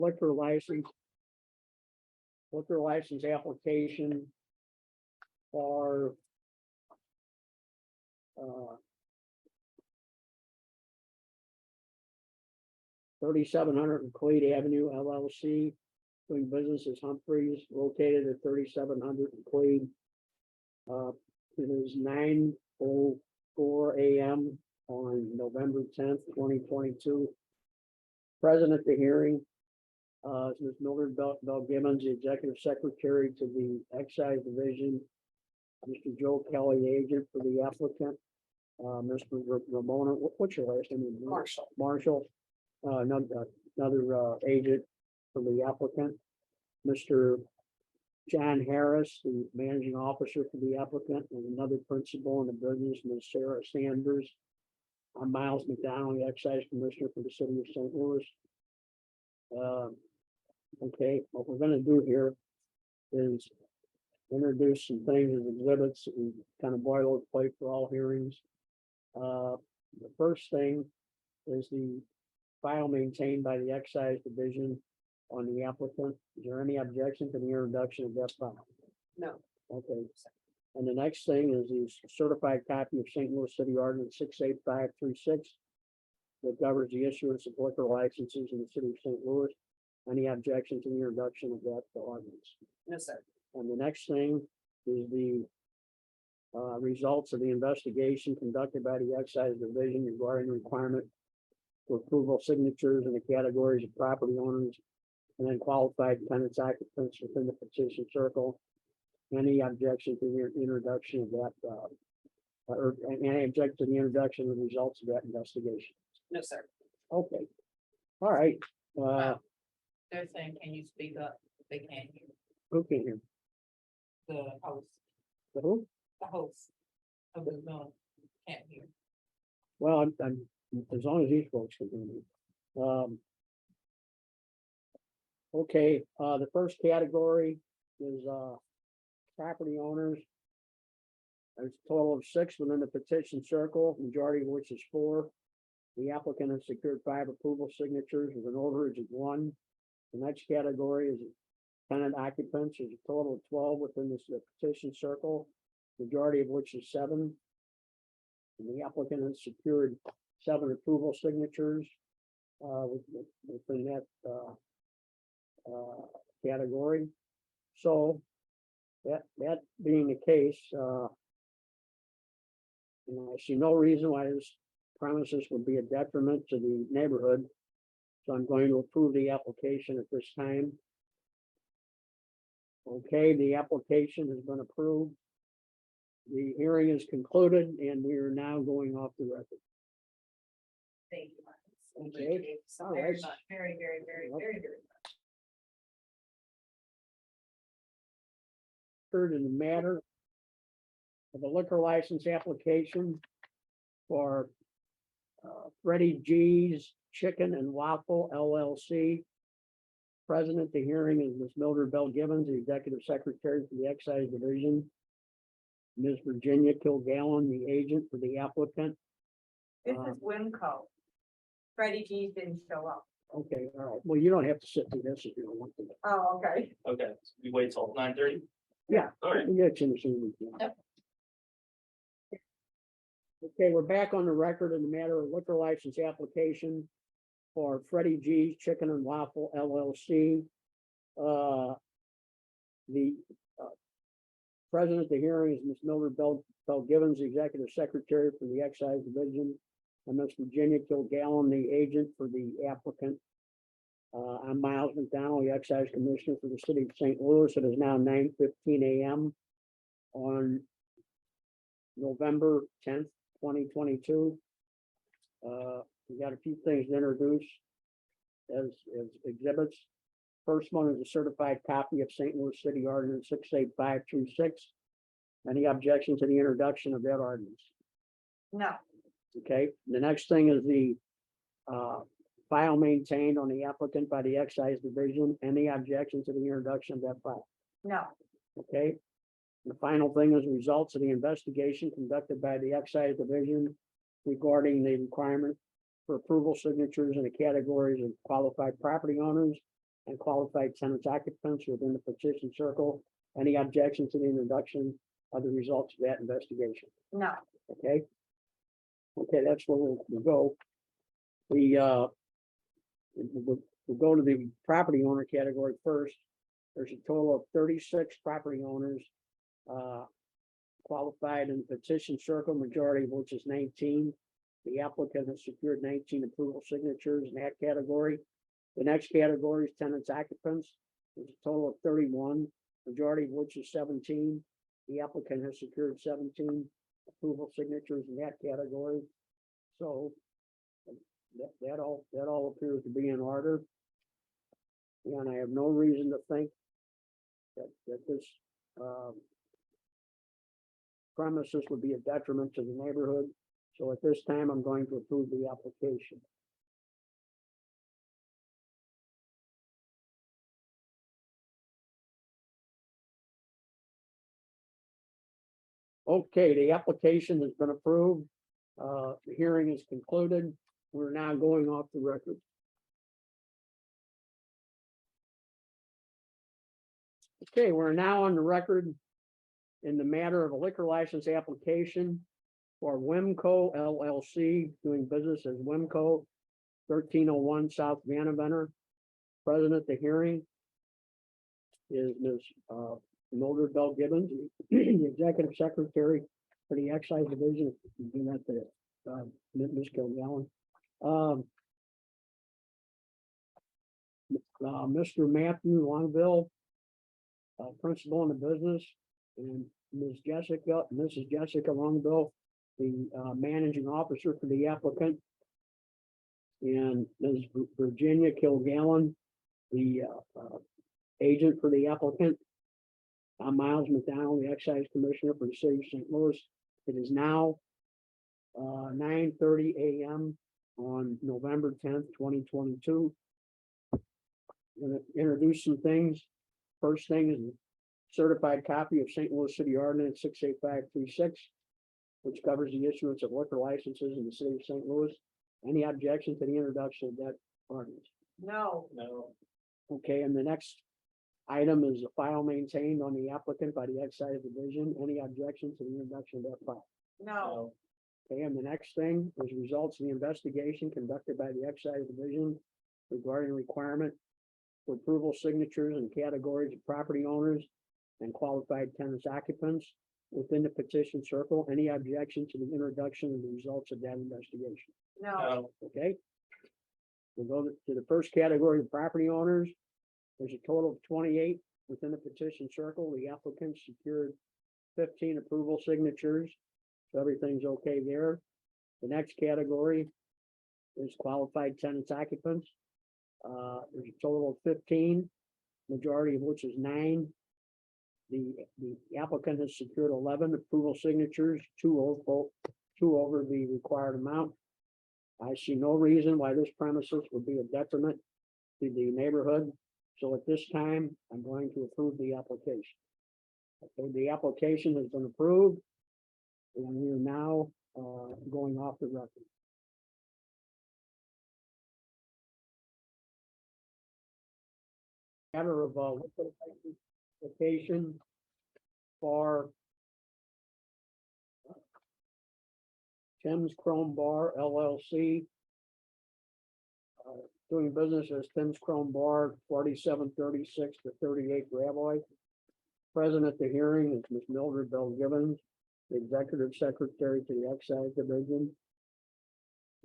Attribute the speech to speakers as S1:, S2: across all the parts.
S1: liquor license. Liquor license application for. 3700 Cleat Avenue LLC, doing business as Humphreys, located at 3700 Cleat. It is 9:04 a.m. on November 10th, 2022. Present at the hearing is Ms. Mildred Bell Gibbons, the Executive Secretary to the Excise Division. Mr. Joe Kelly, agent for the applicant. Mr. Ramona, what's your last name?
S2: Marshall.
S1: Marshall, another agent for the applicant. Mr. John Harris, the managing officer for the applicant, and another principal in the business, Ms. Sarah Sanders. I'm Miles McDonald, the excise commissioner for the city of St. Louis. Okay, what we're gonna do here is introduce some things as exhibits and kind of boilerplate for all hearings. The first thing is the file maintained by the excise division on the applicant. Is there any objection to the introduction of that file?
S2: No.
S1: Okay. And the next thing is the certified copy of St. Louis City Ordinance 68536 that governs the issuance of liquor licenses in the city of St. Louis. Any objection to the introduction of that ordinance?
S2: No, sir.
S1: And the next thing is the results of the investigation conducted by the excise division regarding the requirement for approval signatures in the categories of property owners and then qualified tenants occupants within the petition circle. Any objection to the introduction of that, or any objection to the introduction of the results of that investigation?
S2: No, sir.
S1: Okay. All right.
S2: They're saying, can you speak up? They can't hear.
S1: Who can hear?
S2: The host,
S1: The who?
S2: the host of the Zoom can't hear.
S1: Well, I'm as long as these folks can hear me. Okay, the first category is property owners. There's a total of 6 within the petition circle, majority of which is 4. The applicant has secured 5 approval signatures with an overage of 1. The next category is tenant occupants. There's a total of 12 within this petition circle, majority of which is 7. And the applicant has secured 7 approval signatures within that category. So that being the case, I see no reason why this premises would be a detriment to the neighborhood. So I'm going to approve the application at this time. Okay, the application has been approved. The hearing is concluded and we are now going off the record.
S2: Thank you. Marcus.
S1: Okay.
S2: Thank you so
S1: All
S2: very
S1: right.
S2: much. Very, very, very,
S1: Yep.
S2: very, very much.
S1: Heard in the matter of a liquor license application for Freddie G's Chicken and Waffle LLC. President of the hearing is Ms. Mildred Bell Gibbons, the Executive Secretary for the Excise Division. Ms. Virginia Kilgallen, the agent for the applicant.
S2: This is Winco. Freddie G's didn't show up.
S1: Okay, all right. Well, you don't have to sit through this if you don't want to.
S2: Oh, okay.
S3: Okay, so we wait till 9:30?
S1: Yeah.
S3: All right.
S1: You get a chance to-
S2: Yep.
S1: Okay, we're back on the record in the matter of liquor license application for Freddie G's Chicken and Waffle LLC. The president of the hearing is Ms. Mildred Bell Gibbons, the Executive Secretary for the Excise Division, and Ms. Virginia Kilgallen, the agent for the applicant. I'm Miles McDonald, the Excise Commissioner for the city of St. Louis. It is now 9:15 a.m. on November 10th, 2022. We got a few things to introduce as exhibits. First one is a certified copy of St. Louis City Ordinance 68536. Any objection to the introduction of that ordinance?
S2: No.
S1: Okay, the next thing is the file maintained on the applicant by the Excise Division. Any objection to the introduction of that file?
S2: No.
S1: Okay. The final thing is results of the investigation conducted by the Excise Division regarding the requirement for approval signatures in the categories of qualified property owners and qualified tenants occupants within the petition circle. Any objection to the introduction of the results of that investigation?
S2: No,
S1: Okay? Okay, that's where we'll go. We'll go to the property owner category first. There's a total of 36 property owners qualified in the petition circle, majority of which is 19. The applicant has secured 19 approval signatures in that category. The next category is tenants occupants. There's a total of 31, majority of which is 17. The applicant has secured 17 approval signatures in that category. So that all appears to be in order. And I have no reason to think that this premises would be a detriment to the neighborhood. So at this time, I'm going to approve the application. Okay, the application has been approved. The hearing is concluded. We're now going off the record. Okay, we're now on the record in the matter of a liquor license application for Wimco LLC, doing business as Wimco, 1301 South Vanaventer. Present at the hearing is Ms. Mildred Bell Gibbons, the Executive Secretary for the Excise Division. Do that to Ms. Kilgallen. Mr. Matthew Longville, principal in the business, and Mrs. Jessica Longville, the managing officer for the applicant, and Ms. Virginia Kilgallen, the agent for the applicant. I'm Miles McDonald, the excise commissioner for the city of St. Louis. It is now 9:30 a.m. on November 10th, 2022. I'm going to introduce some things. First thing is a certified copy of St. Louis City Ordinance 68536, which covers the issuance of liquor licenses in the city of St. Louis. Any objection to the introduction of that ordinance?
S2: no,
S1: Okay, and the next item is a file maintained on the applicant by the excise division. Any objection to the introduction of that file?
S2: no,
S1: Okay, and the next thing is results of the investigation conducted by the excise division regarding requirement for approval signatures and categories of property owners and qualified tenants occupants within the petition circle. Any objection to the introduction of the results of that investigation?
S2: no,
S1: Okay. We'll go to the first category of property owners. There's a total of 28 within the petition circle. The applicant secured 15 approval signatures. So everything's okay there. The next category is qualified tenants occupants. There's a total of 15, majority of which is 9. The applicant has secured 11 approval signatures, two over the required amount. I see no reason why this premises would be a detriment to the neighborhood. So at this time, I'm going to approve the application. Okay, the application has been approved, and we are now going off the record. Matter of liquor license application for Tim's Chrome Bar LLC, doing business as Tim's Chrome Bar, 4736 to 38 Gravois. Present at the hearing is Ms. Mildred Bell Gibbons, the Executive Secretary to the Excise Division.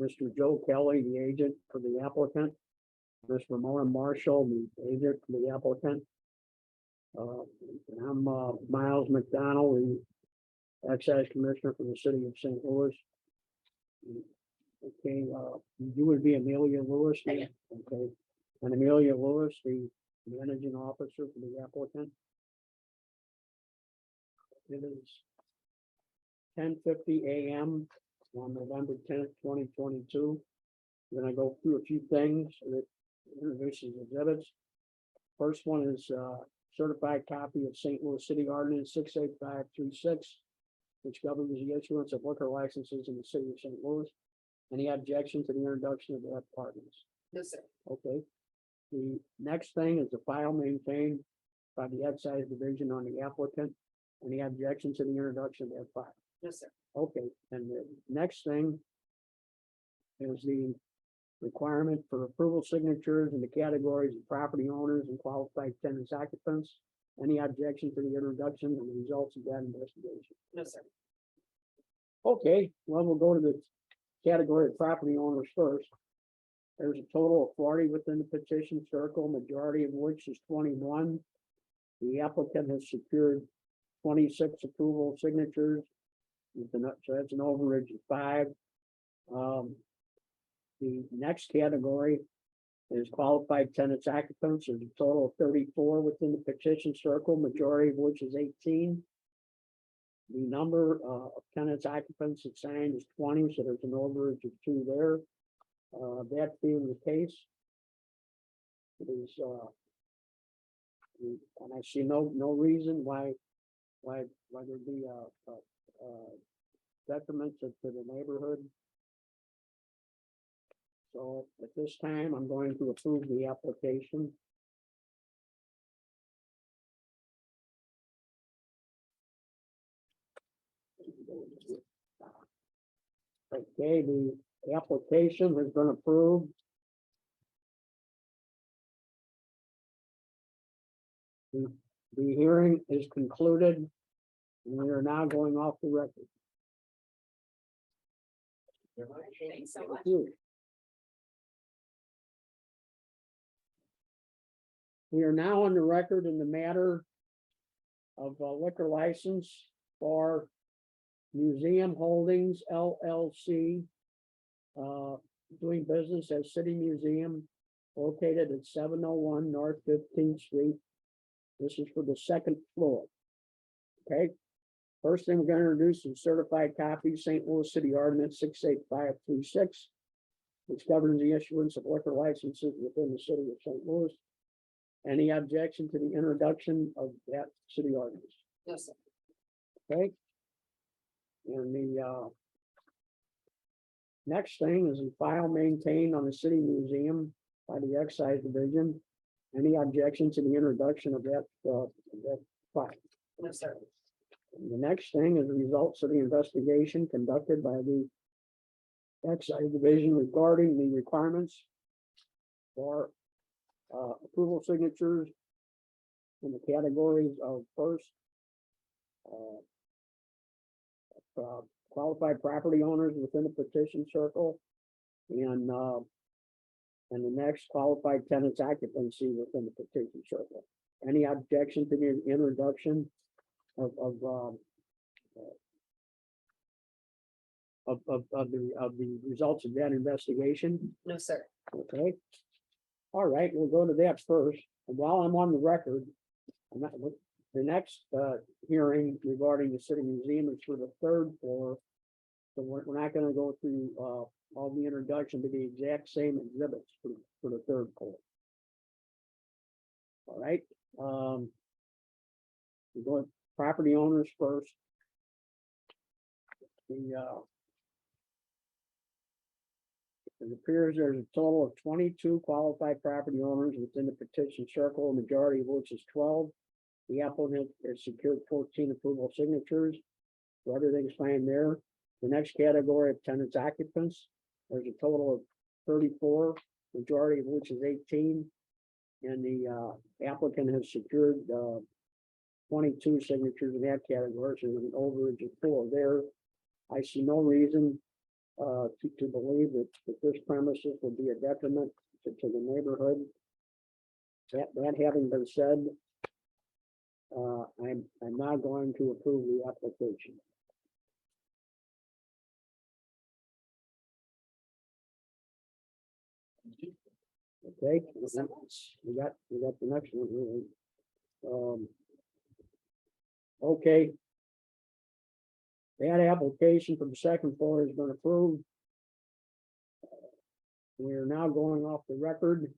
S1: Mr. Joe Kelly, the agent for the applicant. Ms. Ramona Marshall, the agent for the applicant. I'm Miles McDonald, the Excise Commissioner for the city of St. Louis. Okay, you would be Amelia Lewis.
S2: Yeah.
S1: Okay, and Amelia Lewis, the managing officer for the applicant. It is 10:50 a.m. on November 10th, 2022. We're gonna go through a few things that introduces exhibits. First one is certified copy of St. Louis City Ordinance 68536, which governs the issuance of liquor licenses in the city of St. Louis. Any objection to the introduction of that ordinance?
S2: no, sir.
S1: Okay. The next thing is the file maintained by the excise division on the applicant. Any objection to the introduction of that file?
S2: No, sir.
S1: Okay, and the next thing is the requirement for approval signatures in the categories of property owners and qualified tenants occupants. Any objection to the introduction and the results of that investigation?
S2: No, sir.
S1: Okay, well, we'll go to the category of property owners first. There's a total of 40 within the petition circle, majority of which is 21. The applicant has secured 26 approval signatures. So that's an overage of 5. The next category is qualified tenants occupants. There's a total of 34 within the petition circle, majority of which is 18. The number of tenants occupants assigned is 20, so there's an overage of 2 there. That being the case, it is, and I see no reason why there'd be a detriment to the neighborhood. So at this time, I'm going to approve the application. Okay, the application has been approved. The hearing is concluded, and we are now going off the record.
S2: Thanks so much.
S1: Thank you. We are now on the record in the matter of a liquor license for Museum Holdings LLC, doing business as City Museum, located at 701 North 15th Street. This is for the second floor. Okay, first thing we're going to introduce is certified copy, St. Louis City Ordinance 68536, which governs the issuance of liquor licenses within the city of St. Louis. Any objection to the introduction of that city ordinance?
S2: Yes, sir.
S1: Okay. And the next thing is a file maintained on the city museum by the excise division. Any objection to the introduction of that file?
S2: No, sir.
S1: And the next thing is the results of the investigation conducted by the excise division regarding the requirements for approval signatures in the categories of first, qualified property owners within the petition circle, and the next qualified tenants occupancy within the petition circle. Any objection to the introduction of the results of that investigation?
S2: No, sir.
S1: Okay. All right, we'll go to that first. And while I'm on the record, the next hearing regarding the city museum is for the third floor. So we're not going to go through all the introduction to the exact same exhibits for the third floor. All right. We're going property owners first. It appears there's a total of 22 qualified property owners within the petition circle, a majority of which is 12. The applicant has secured 14 approval signatures, so everything's fine there. The next category of tenants occupants, there's a total of 34, majority of which is 18. And the applicant has secured 22 signatures in that category, so there's an overage of 4 there. I see no reason to believe that this premises will be a detriment to the neighborhood. That having been said, I'm now going to approve the application. Okay, we got the next one here. Okay. That application for the second floor has been approved. We are now going off the record.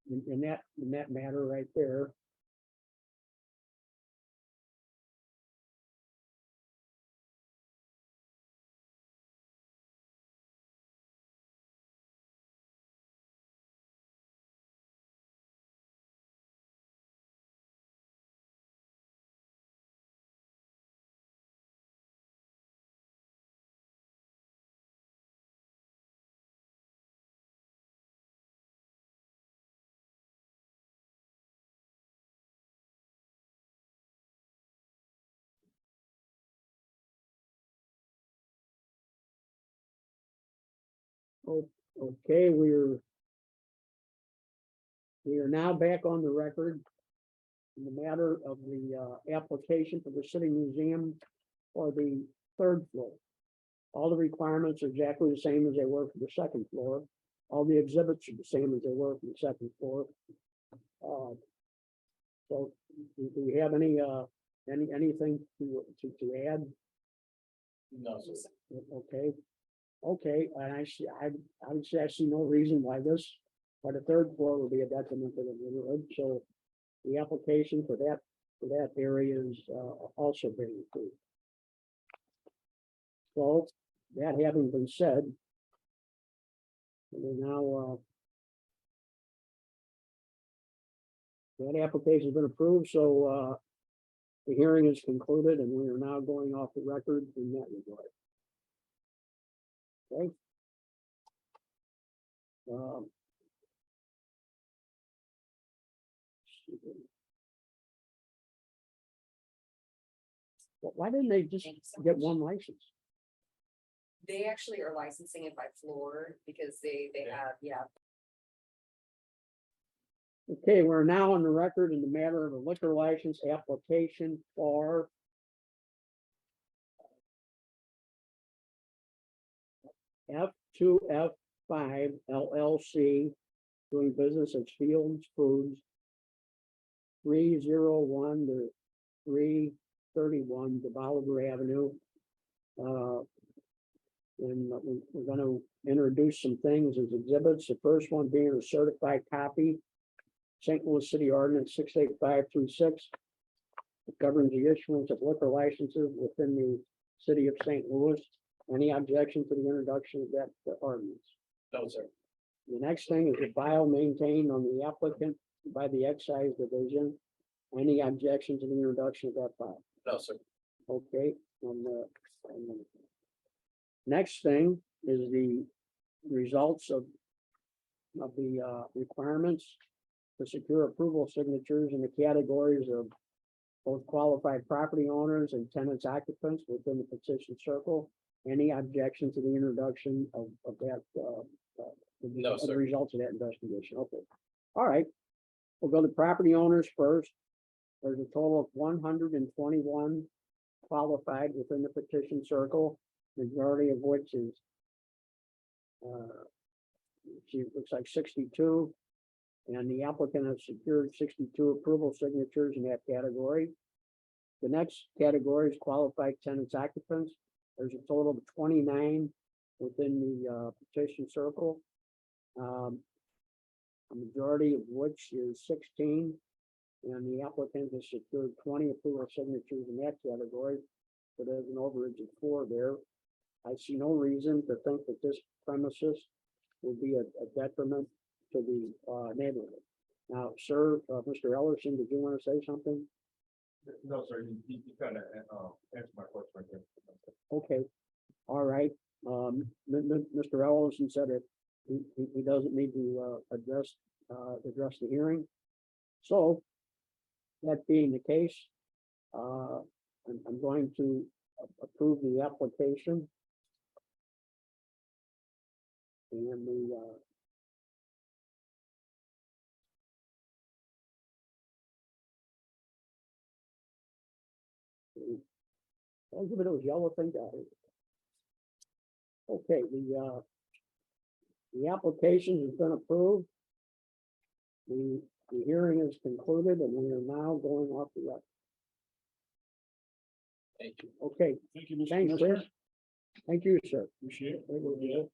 S1: In that matter right there. Okay, we are now back on the record in the matter of the application for the city museum for the third floor. All the requirements are exactly the same as they were for the second floor. All the exhibits are the same as they were for the second floor. So do we have anything to add?
S3: No, sir.
S1: Okay, okay, and I would say I see no reason why the third floor would be a detriment to the neighborhood, so the application for that area is also being approved. So, that having been said, we're now, that application has been approved, so, the hearing is concluded and we are now going off the record in that regard. Okay. Why didn't they just
S4: Thank you so
S1: get
S4: much.
S1: one license?
S4: They actually are licensing it by floor because they have, yeah.
S1: Okay, we're now on the record in the matter of a liquor license application for F2F5 LLC, doing business as Fields Foods, 301 to 331 DeBoliver Avenue. And we're gonna introduce some things as exhibits. The first one being a certified copy, St. Louis City Ordinance 68536. It governs the issuance of liquor licenses within the city of St. Louis. Any objection to the introduction of that ordinance?
S3: No, sir.
S1: The next thing is the file maintained on the applicant by the excise division. Any objection to the introduction of that file?
S3: No, sir.
S1: Okay, next thing is the results of the requirements to secure approval signatures in the categories of both qualified property owners and tenants occupants within the petition circle. Any objection to the introduction of that?
S3: No,
S1: of the
S3: sir.
S1: results of that investigation? Okay, all right. We'll go to property owners first. There's a total of 121 qualified within the petition circle, majority of which is looks like 62, and the applicant has secured 62 approval signatures in that category. The next category is qualified tenants occupants. There's a total of 29 within the petition circle. A majority of which is 16, and the applicant has secured 20 approval signatures in that category. So there's an overage of 4 there. I see no reason to think that this premises would be a detriment to the neighborhood. Now, sir, Mr. Ellerson, did you want to say something?
S5: No, sir, you kind of answered my question right there.
S1: Okay, all right. Mr. Ellerson said it, he doesn't need to address the hearing. So, that being the case, I'm going to approve the application. And I'll give it those yellow things out here. Okay, the application has been approved. The hearing is concluded and we are now going off the record.
S3: Thank you.
S1: Okay,
S5: Thank you, Mr.
S1: thanks, sir.
S5: Commissioner.
S1: Thank you, sir.
S5: Appreciate it.
S1: Very good.